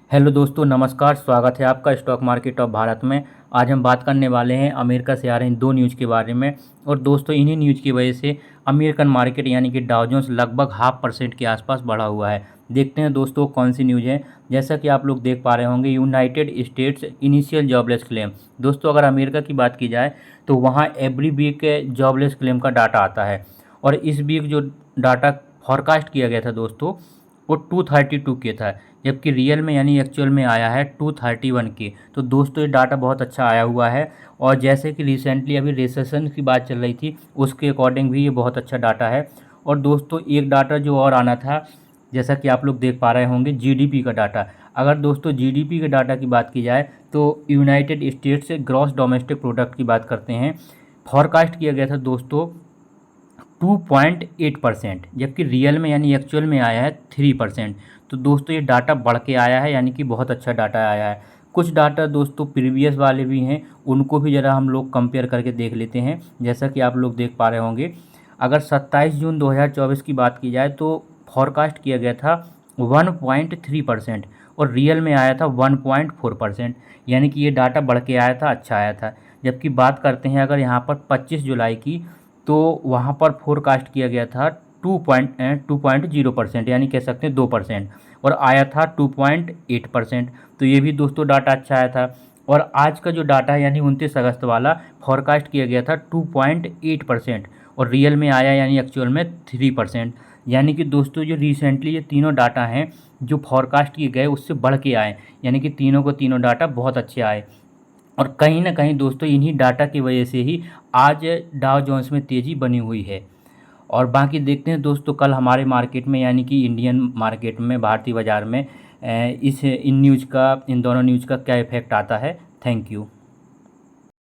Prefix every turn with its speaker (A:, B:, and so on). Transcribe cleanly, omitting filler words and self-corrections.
A: Hello दोस्तों, नमस्कार। स्वागत है आपका स्टॉक मार्केट ऑफ भारत में। आज हम बात करने वाले हैं अमेरिका से आ रहे इन दो न्यूज़ के बारे में। और दोस्तों, इन्हीं न्यूज़ की वजह से अमेरिकन मार्केट यानी कि डाउ जोन्स लगभग 0.5% के आसपास बढ़ा हुआ है। देखते हैं दोस्तों कौन सी न्यूज़ है। जैसा कि आप लोग देख पा रहे होंगे, United states initial jobless claim. दोस्तों, अगर अमेरिका की बात की जाए तो वहाँ एवरी वीक जॉबलेस क्लेम का डाटा आता है। और इस वीक जो डाटा फॉरकास्ट किया गया था दोस्तों, वो 232 के था, जबकि रियल में यानी एक्चुअल में आया है 231 के। तो दोस्तों, ये डाटा बहुत अच्छा आया हुआ है। और जैसे कि रिसेंटली अभी रिसेशन की बात चल रही थी, उसके अकॉर्डिंग भी ये बहुत अच्छा डाटा है। और दोस्तों, एक डाटा जो और आना था, जैसा कि आप लोग देख पा रहे होंगे, जीडीपी का डाटा। अगर दोस्तों जीडीपी के डाटा की बात की जाए तो यूनाइटेड स्टेट्स से ग्रॉस डोमेस्टिक प्रोडक्ट की बात करते हैं, फॉरकास्ट किया गया था दोस्तों 2.8%, जबकि रियल में यानी एक्चुअल में आया है 3%। तो दोस्तों, ये डाटा बढ़ के आया है, यानी कि बहुत अच्छा डाटा आया है। कुछ डाटा दोस्तों प्रीवियस वाले भी हैं, उनको भी ज़रा हम लोग कंपेयर करके देख लेते हैं। जैसा कि आप लोग देख पा रहे होंगे, अगर 27 जून 2024 की बात की जाए तो फॉरकास्ट किया गया था 1.3% और रियल में आया था 1.4%, यानी कि ये डाटा बढ़ के आया था, अच्छा आया था। जबकि बात करते हैं अगर यहाँ पर 25 जुलाई की, तो वहाँ पर फोरकास्ट किया गया था 2.0%, यानी कह सकते हैं 2%, और आया था 2.8%। तो ये भी दोस्तों डाटा अच्छा आया था। और आज का जो डाटा है यानी 29 अगस्त वाला, फॉरकास्ट किया गया था 2.8% और रियल में आया यानी एक्चुअल में 3%। यानी कि दोस्तों, जो रिसेंटली ये तीनों डाटा हैं जो फॉरकास्ट किए गए उससे बढ़ के आए, यानी कि तीनों को तीनों डाटा बहुत अच्छे आए। और कहीं ना कहीं दोस्तों, इन्हीं डाटा की वजह से ही आज डाउ जोन्स में तेज़ी बनी हुई है। और बाकी देखते हैं दोस्तों कल हमारे मार्केट में यानी कि इंडियन मार्केट में, भारतीय बाज़ार में इन दोनों न्यूज़ का क्या इफ़ेक्ट आता है। Thank you.